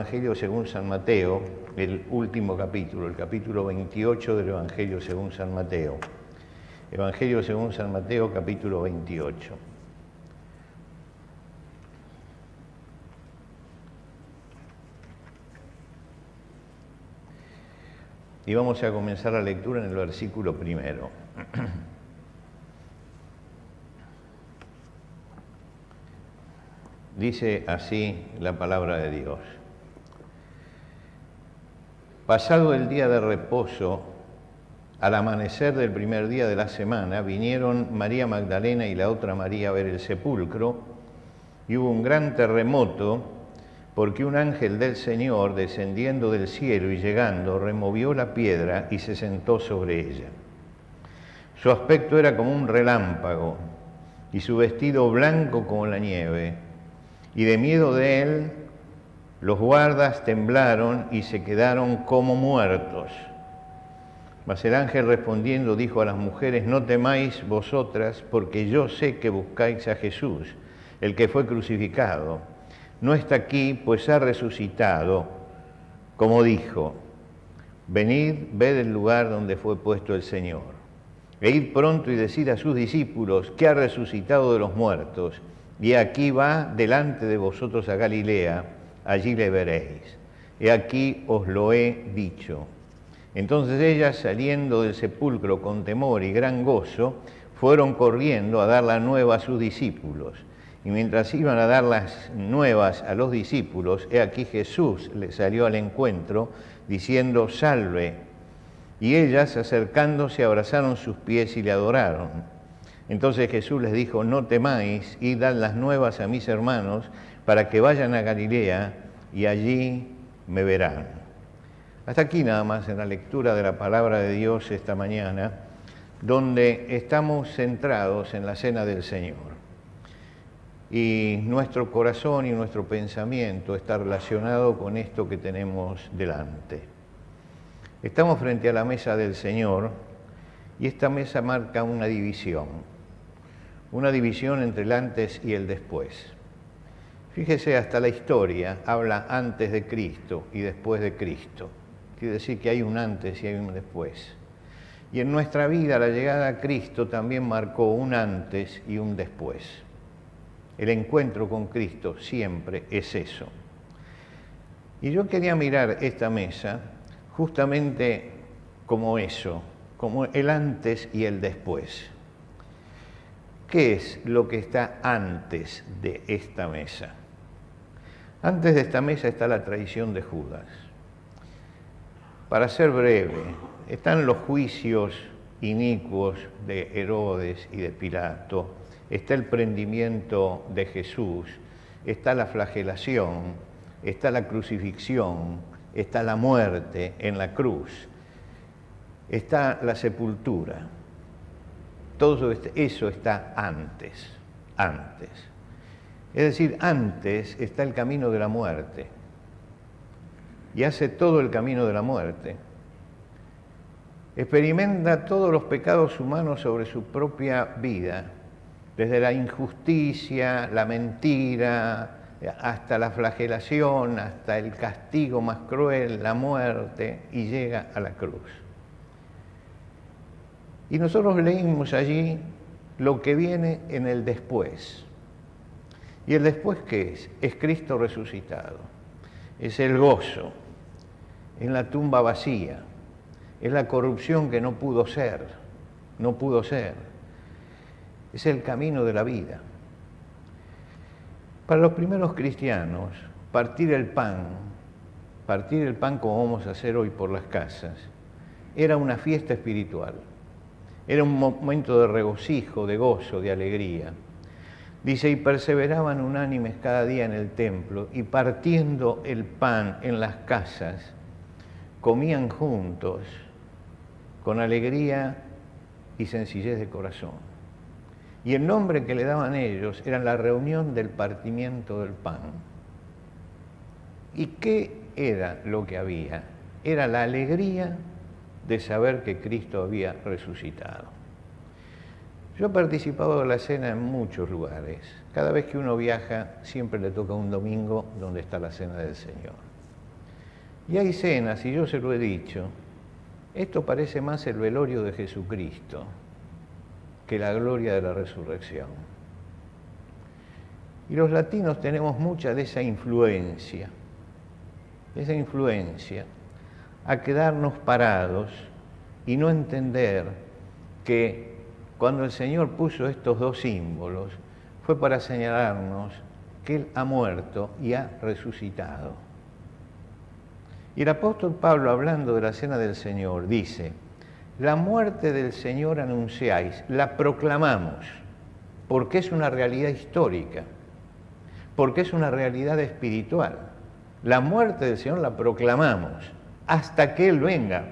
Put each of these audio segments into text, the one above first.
Evangelio según San Mateo, el último capítulo, el capítulo 28 del Evangelio según San Mateo. Evangelio según San Mateo, capítulo 28. Y vamos a comenzar la lectura en el versículo primero. Dice así la palabra de Dios. Pasado el día de reposo, al amanecer del primer día de la semana, vinieron María Magdalena y la otra María a ver el sepulcro, y hubo un gran terremoto, porque un ángel del Señor, descendiendo del cielo y llegando, removió la piedra y se sentó sobre ella. Su aspecto era como un relámpago, y su vestido blanco como la nieve, y de miedo de él, los guardas temblaron y se quedaron como muertos. Mas el ángel respondiendo dijo a las mujeres: no temáis vosotras, porque yo sé que buscáis a Jesús, el que fue crucificado. No está aquí, pues ha resucitado, como dijo. Venid, ved el lugar donde fue puesto el Señor. E id pronto y decid a sus discípulos que ha resucitado de los muertos, y aquí va delante de vosotros a Galilea, allí le veréis. He aquí os lo he dicho. Entonces ellas, saliendo del sepulcro con temor y gran gozo, fueron corriendo a dar la nueva a sus discípulos. Y mientras iban a dar las nuevas a los discípulos, he aquí Jesús les salió al encuentro, diciendo: salve. Y ellas, acercándose, abrazaron sus pies y le adoraron. Entonces Jesús les dijo: no temáis, id dad las nuevas a mis hermanos, para que vayan a Galilea, y allí me verán. Hasta aquí nada más en la lectura de la palabra de Dios esta mañana, donde estamos centrados en la cena del Señor. Y nuestro corazón y nuestro pensamiento está relacionado con esto que tenemos delante. Estamos frente a la mesa del Señor, y esta mesa marca una división entre el antes y el después. Fíjese, hasta la historia habla antes de Cristo y después de Cristo. Quiere decir que hay un antes y hay un después. Y en nuestra vida la llegada a Cristo también marcó un antes y un después. El encuentro con Cristo siempre es eso. Y yo quería mirar esta mesa justamente como eso, como el antes y el después. ¿Qué es lo que está antes de esta mesa? Antes de esta mesa está la traición de Judas. Para ser breve, están los juicios inicuos de Herodes y de Pilato, está el prendimiento de Jesús, está la flagelación, está la crucifixión, está la muerte en la cruz, está la sepultura. Todo eso está antes. Es decir, antes está el camino de la muerte. Y hace todo el camino de la muerte. Experimenta todos los pecados humanos sobre su propia vida, desde la injusticia, la mentira, hasta la flagelación, hasta el castigo más cruel, la muerte, y llega a la cruz. Y nosotros leímos allí lo que viene en el después. ¿Y el después qué es? Es Cristo resucitado. Es el gozo en la tumba vacía. Es la corrupción que no pudo ser. Es el camino de la vida. Para los primeros cristianos, partir el pan como vamos a hacer hoy por las casas, era una fiesta espiritual. Era un momento de regocijo, de gozo, de alegría. Dice: y perseveraban unánimes cada día en el templo, y partiendo el pan en las casas, comían juntos, con alegría y sencillez de corazón. Y el nombre que le daban ellos era la reunión del partimiento del pan. ¿Y qué era lo que había? Era la alegría de saber que Cristo había resucitado. Yo he participado de la cena en muchos lugares. Cada vez que uno viaja, siempre le toca un domingo donde está la cena del Señor. Y hay cenas, y yo se lo he dicho, esto parece más el velorio de Jesucristo que la gloria de la resurrección. Y los latinos tenemos mucha de esa influencia a quedarnos parados y no entender que cuando el Señor puso estos dos símbolos fue para señalarnos que Él ha muerto y ha resucitado. Y el apóstol Pablo, hablando de la cena del Señor, dice: la muerte del Señor anunciáis, la proclamamos, porque es una realidad histórica, porque es una realidad espiritual. La muerte del Señor la proclamamos hasta que Él venga.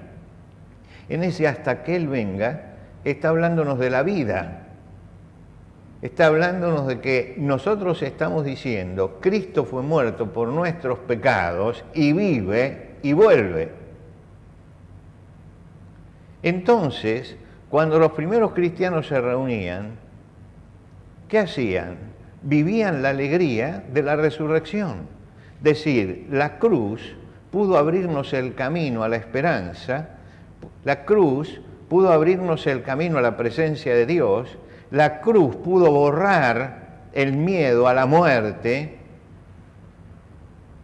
En ese hasta que Él venga está hablándonos de la vida. Está hablándonos de que nosotros estamos diciendo: Cristo fue muerto por nuestros pecados y vive y vuelve. Entonces, cuando los primeros cristianos se reunían, ¿qué hacían? Vivían la alegría de la resurrección. Es decir, la cruz pudo abrirnos el camino a la esperanza, la cruz pudo abrirnos el camino a la presencia de Dios, la cruz pudo borrar el miedo a la muerte,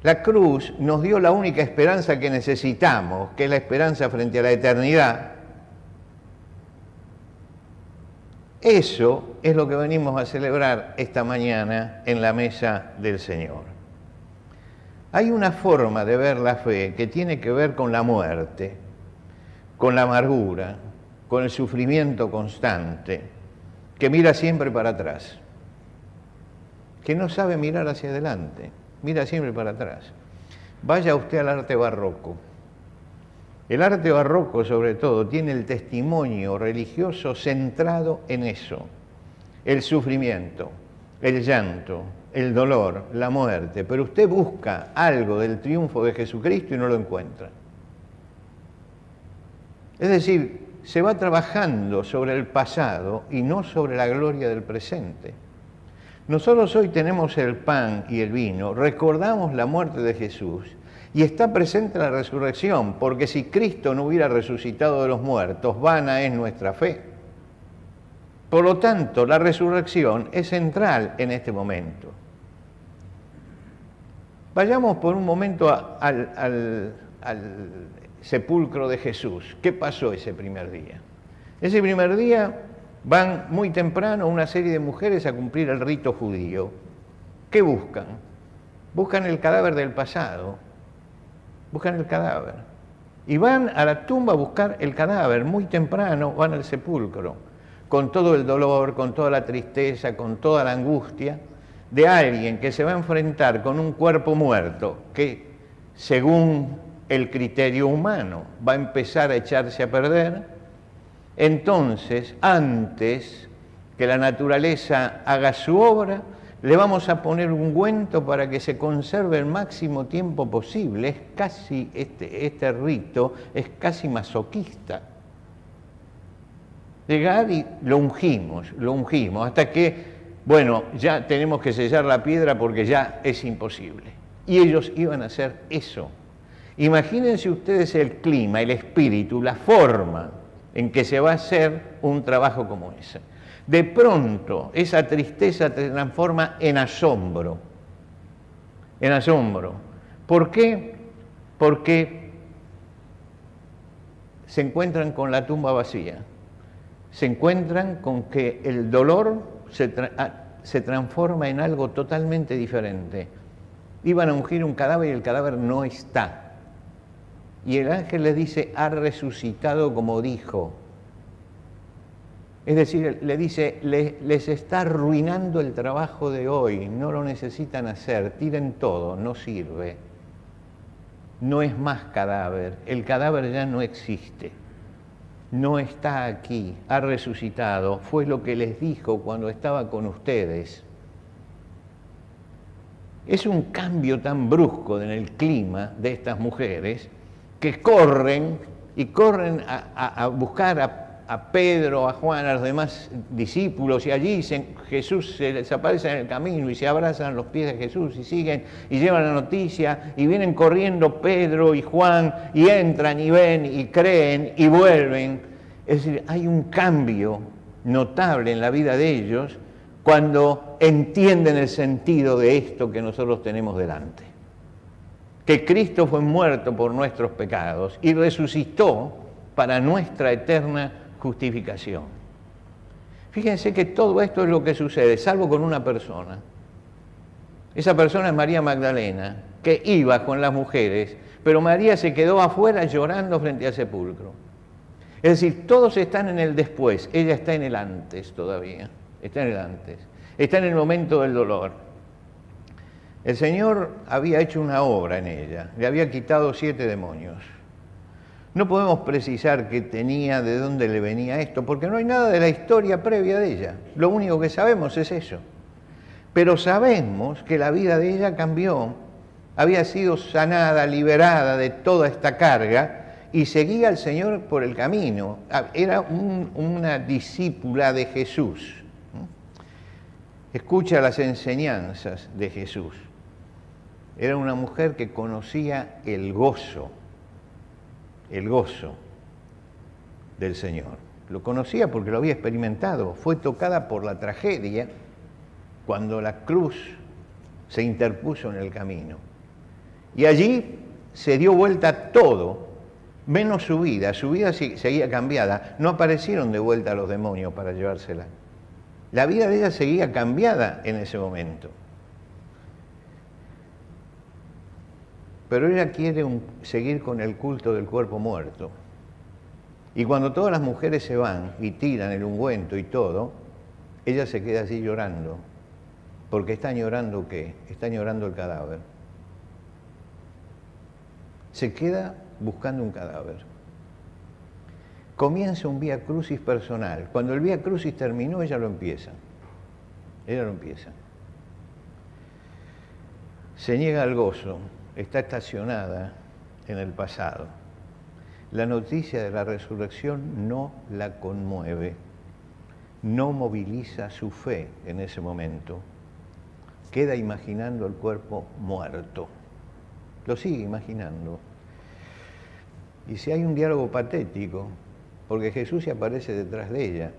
la cruz nos dio la única esperanza que necesitamos, que es la esperanza frente a la eternidad. Eso es lo que venimos a celebrar esta mañana en la mesa del Señor. Hay una forma de ver la fe que tiene que ver con la muerte, con la amargura, con el sufrimiento constante, que mira siempre para atrás, que no sabe mirar hacia adelante, mira siempre para atrás. Vaya usted al arte barroco. El arte barroco, sobre todo, tiene el testimonio religioso centrado en eso: el sufrimiento, el llanto, el dolor, la muerte. Pero usted busca algo del triunfo de Jesucristo y no lo encuentra. Es decir, se va trabajando sobre el pasado y no sobre la gloria del presente. Nosotros hoy tenemos el pan y el vino, recordamos la muerte de Jesús y está presente la resurrección, porque si Cristo no hubiera resucitado de los muertos, vana es nuestra fe. Por lo tanto, la resurrección es central en este momento. Vayamos por un momento al sepulcro de Jesús. ¿Qué pasó ese primer día? Ese primer día van muy temprano una serie de mujeres a cumplir el rito judío. ¿Qué buscan? Buscan el cadáver del pasado. Buscan el cadáver. Y van a la tumba a buscar el cadáver. Muy temprano van al sepulcro, con todo el dolor, con toda la tristeza, con toda la angustia de alguien que se va a enfrentar con un cuerpo muerto que, según el criterio humano, va a empezar a echarse a perder. Entonces, antes que la naturaleza haga su obra, le vamos a poner ungüento para que se conserve el máximo tiempo posible. Es casi, este rito es casi masoquista. Llegar y lo ungimos, hasta que, bueno, ya tenemos que sellar la piedra porque ya es imposible. Y ellos iban a hacer eso. Imagínense ustedes el clima, el espíritu, la forma en que se va a hacer un trabajo como ese. De pronto, esa tristeza se transforma en asombro. En asombro. ¿Por qué? Porque se encuentran con la tumba vacía. Se encuentran con que el dolor se transforma en algo totalmente diferente. Iban a ungir un cadáver y el cadáver no está. Y el ángel les dice: ha resucitado como dijo. Es decir, le dice, les está arruinando el trabajo de hoy, no lo necesitan hacer, tiren todo, no sirve. No es más cadáver, el cadáver ya no existe. No está aquí, ha resucitado, fue lo que les dijo cuando estaba con ustedes. Es un cambio tan brusco en el clima de estas mujeres que corren a buscar, a Pedro, a Juan, a los demás discípulos, y allí Jesús se les aparece en el camino y se abrazan a los pies de Jesús y siguen y llevan la noticia y vienen corriendo Pedro y Juan y entran y ven y creen y vuelven. Es decir, hay un cambio notable en la vida de ellos cuando entienden el sentido de esto que nosotros tenemos delante. Que Cristo fue muerto por nuestros pecados y resucitó para nuestra eterna justificación. Fíjense que todo esto es lo que sucede, salvo con una persona. Esa persona es María Magdalena, que iba con las mujeres, pero María se quedó afuera llorando frente al sepulcro. Es decir, todos están en el después, ella está en el antes todavía, está en el antes, está en el momento del dolor. El Señor había hecho una obra en ella, le había quitado 7 demonios. No podemos precisar qué tenía, de dónde le venía esto, porque no hay nada de la historia previa de ella. Lo único que sabemos es eso. Pero sabemos que la vida de ella cambió, había sido sanada, liberada de toda esta carga y seguía al Señor por el camino. Era una discípula de Jesús. Escucha las enseñanzas de Jesús. Era una mujer que conocía el gozo del Señor. Lo conocía porque lo había experimentado. Fue tocada por la tragedia cuando la cruz se interpuso en el camino. Y allí se dio vuelta todo, menos su vida. Su vida seguía cambiada. No aparecieron de vuelta los demonios para llevársela. La vida de ella seguía cambiada en ese momento. Pero ella quiere seguir con el culto del cuerpo muerto. Y cuando todas las mujeres se van y tiran el ungüento y todo, ella se queda así llorando. Porque está llorando ¿qué? Está llorando el cadáver. Se queda buscando un cadáver. Comienza un vía crucis personal. Cuando el vía crucis terminó, ella lo empieza. Ella lo empieza. Se niega al gozo. Está estacionada en el pasado. La noticia de la resurrección no la conmueve, no moviliza su fe en ese momento. Queda imaginando el cuerpo muerto. Lo sigue imaginando. Y si hay un diálogo patético, porque Jesús se aparece detrás de ella,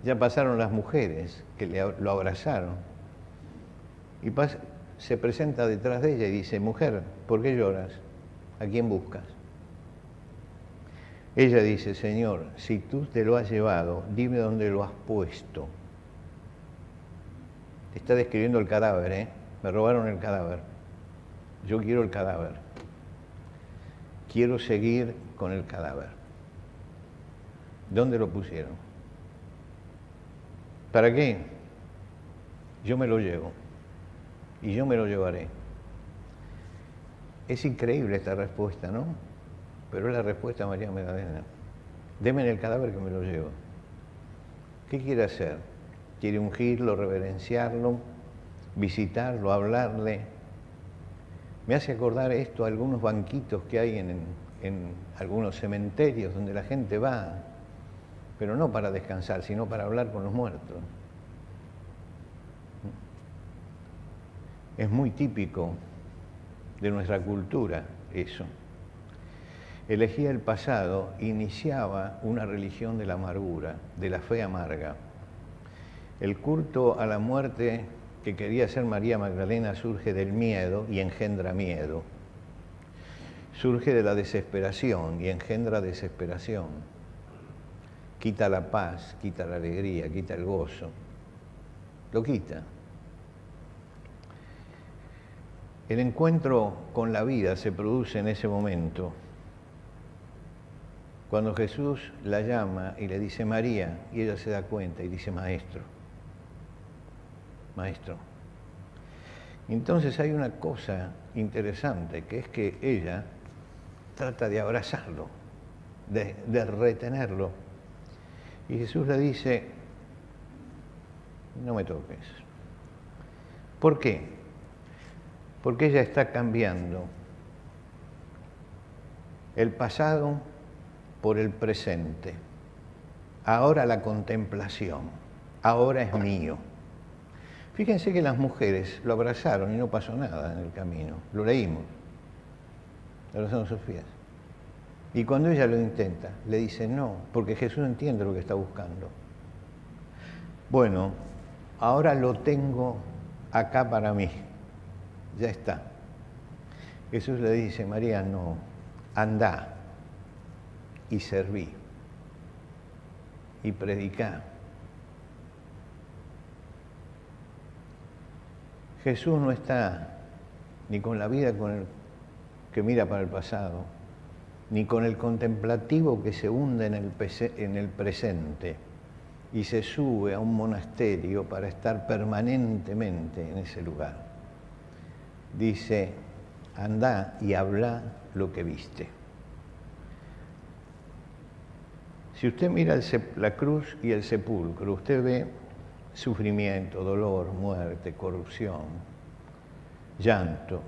ya pasaron las mujeres que lo abrazaron, y se presenta detrás de ella y dice: mujer, ¿por qué lloras? ¿A quién buscas? Ella dice: Señor, si tú te lo has llevado, dime dónde lo has puesto. Está describiendo el cadáver, ¿eh? Me robaron el cadáver. Yo quiero el cadáver. Quiero seguir con el cadáver. ¿Dónde lo pusieron? ¿Para qué? Yo me lo llevo. Y yo me lo llevaré. Es increíble esta respuesta, ¿no? Pero es la respuesta de María Magdalena. Deme el cadáver que me lo llevo. ¿Qué quiere hacer? ¿Quiere ungirlo, reverenciarlo, visitarlo, hablarle? Me hace acordar esto a algunos banquitos que hay en algunos cementerios donde la gente va, pero no para descansar, sino para hablar con los muertos. Es muy típico de nuestra cultura eso. Elegía el pasado, iniciaba una religión de la amargura, de la fe amarga. El culto a la muerte que quería hacer María Magdalena surge del miedo y engendra miedo. Surge de la desesperación y engendra desesperación. Quita la paz, quita la alegría, quita el gozo. Lo quita. El encuentro con la vida se produce en ese momento, cuando Jesús la llama y le dice María, y ella se da cuenta y dice maestro, maestro. Entonces hay una cosa interesante, que es que ella trata de abrazarlo, de retenerlo. Y Jesús le dice, no me toques. ¿Por qué? Porque ella está cambiando el pasado por el presente. ahora la contemplación, ahora es mío. Fíjense que las mujeres lo abrazaron y no pasó nada en el camino, lo leímos, abrazaron Sofía. Y cuando ella lo intenta, le dice no, porque Jesús entiende lo que está buscando. Bueno, ahora lo tengo acá para mí, ya está. Jesús le dice, María, no, andá y serví y predicá. Jesús no está ni con la vida que mira para el pasado, ni con el contemplativo que se hunde en el presente y se sube a un monasterio para estar permanentemente en ese lugar. Dice, andá y habla lo que viste. Si usted mira la cruz y el sepulcro, usted ve sufrimiento, dolor, muerte, corrupción, llanto.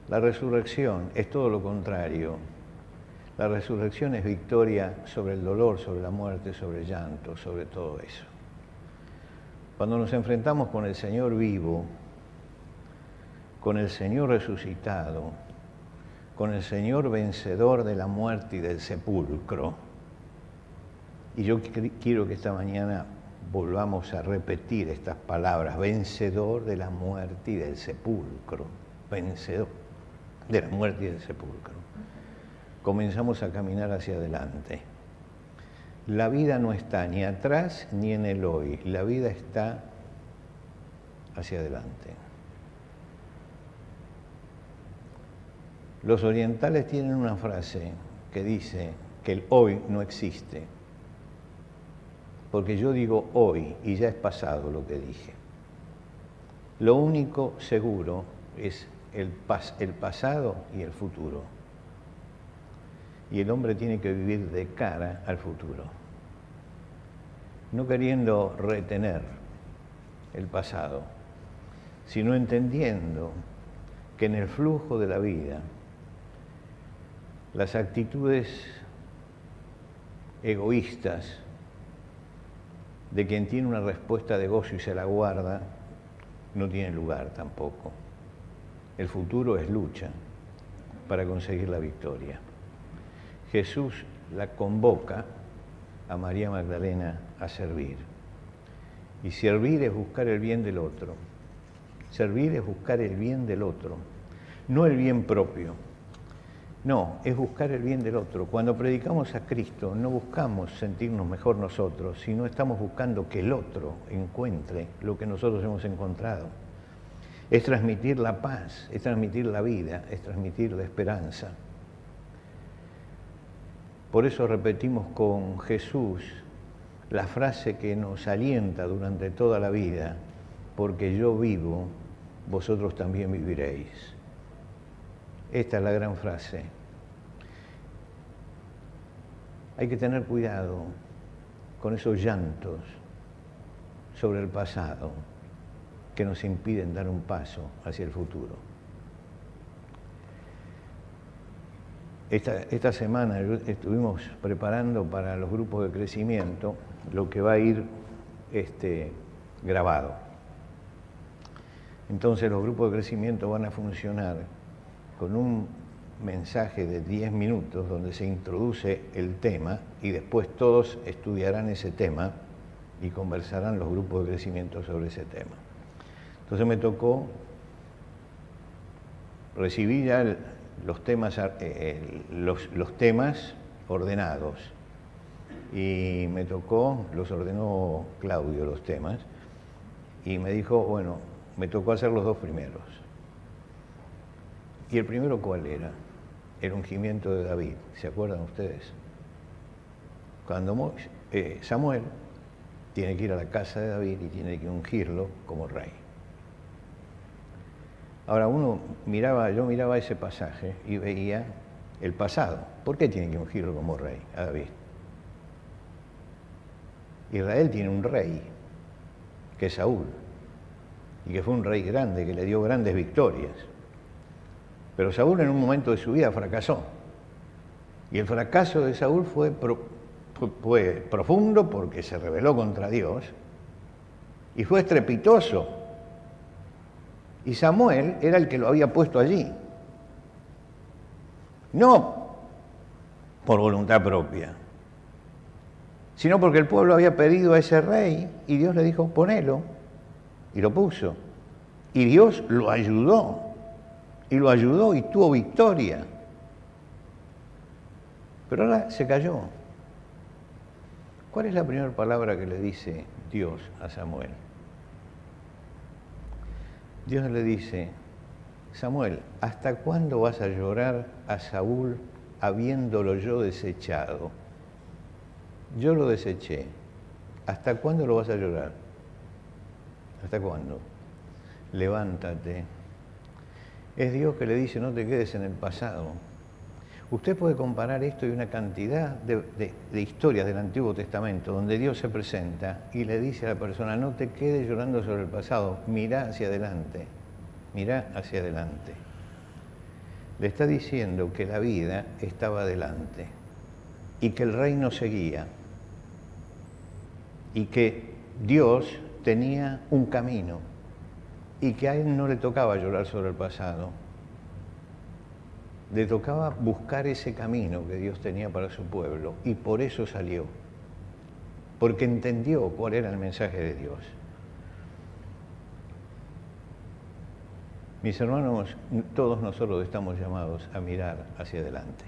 La resurrección es todo lo contrario. La resurrección es victoria sobre el dolor, sobre la muerte, sobre el llanto, sobre todo eso. Cuando nos enfrentamos con el Señor vivo, con el Señor resucitado, con el Señor vencedor de la muerte y del sepulcro, y yo quiero que esta mañana volvamos a repetir estas palabras, vencedor de la muerte y del sepulcro, vencedor de la muerte y del sepulcro. Comenzamos a caminar hacia adelante. La vida no está ni atrás ni en el hoy, la vida está hacia adelante. Los orientales tienen una frase que dice que el hoy no existe, porque yo digo hoy y ya es pasado lo que dije. Lo único seguro es el pasado y el futuro. Y el hombre tiene que vivir de cara al futuro, no queriendo retener el pasado, sino entendiendo que en el flujo de la vida las actitudes egoístas de quien tiene una respuesta de gozo y se la guarda, no tiene lugar tampoco. El futuro es lucha para conseguir la victoria. Jesús la convoca a María Magdalena a servir. Y servir es buscar el bien del otro. Servir es buscar el bien del otro, no el bien propio. No, es buscar el bien del otro. Cuando predicamos a Cristo no buscamos sentirnos mejor nosotros, sino estamos buscando que el otro encuentre lo que nosotros hemos encontrado. Es transmitir la paz, es transmitir la vida, es transmitir la esperanza. Por eso repetimos con Jesús la frase que nos alienta durante toda la vida, porque yo vivo, vosotros también viviréis. Esta es la gran frase. Hay que tener cuidado con esos llantos sobre el pasado que nos impiden dar un paso hacia el futuro. Esta semana estuvimos preparando para los grupos de crecimiento lo que va a ir grabado. Entonces los grupos de crecimiento van a funcionar con un mensaje de 10 minutos donde se introduce el tema y después todos estudiarán ese tema y conversarán los grupos de crecimiento sobre ese tema. Entonces me tocó recibir ya los temas ordenados y me tocó, los ordenó Claudio los temas y me dijo, bueno, me tocó hacer los dos primeros. ¿Y el primero cuál era? El ungimiento de David, ¿se acuerdan ustedes? Cuando Samuel tiene que ir a la casa de David y tiene que ungirlo como rey. Ahora yo miraba ese pasaje y veía el pasado. ¿Por qué tiene que ungirlo como rey a David? Israel tiene un rey, que es Saúl, y que fue un rey grande, que le dio grandes victorias. Pero Saúl en un momento de su vida fracasó. Y el fracaso de Saúl fue Fue profundo porque se rebeló contra Dios y fue estrepitoso. Y Samuel era el que lo había puesto allí. No por voluntad propia, sino porque el pueblo había pedido a ese rey y Dios le dijo, ponelo, y lo puso. Y Dios lo ayudó, y tuvo victoria. Pero ahora se cayó. ¿Cuál es la primera palabra que le dice Dios a Samuel? Dios le dice, Samuel, ¿hasta cuándo vas a llorar a Saúl habiéndolo yo desechado? Yo lo deseché. ¿Hasta cuándo lo vas a llorar? ¿Hasta cuándo? Levántate. Es Dios que le dice, no te quedes en el pasado. Usted puede comparar esto y una cantidad de historias del Antiguo Testamento donde Dios se presenta y le dice a la persona, no te quedes llorando sobre el pasado, mirá hacia adelante, mirá hacia adelante. Le está diciendo que la vida estaba adelante y que el reino seguía y que Dios tenía un camino y que a él no le tocaba llorar sobre el pasado. Le tocaba buscar ese camino que Dios tenía para su pueblo y por eso salió, porque entendió cuál era el mensaje de Dios. Mis hermanos, todos nosotros estamos llamados a mirar hacia adelante.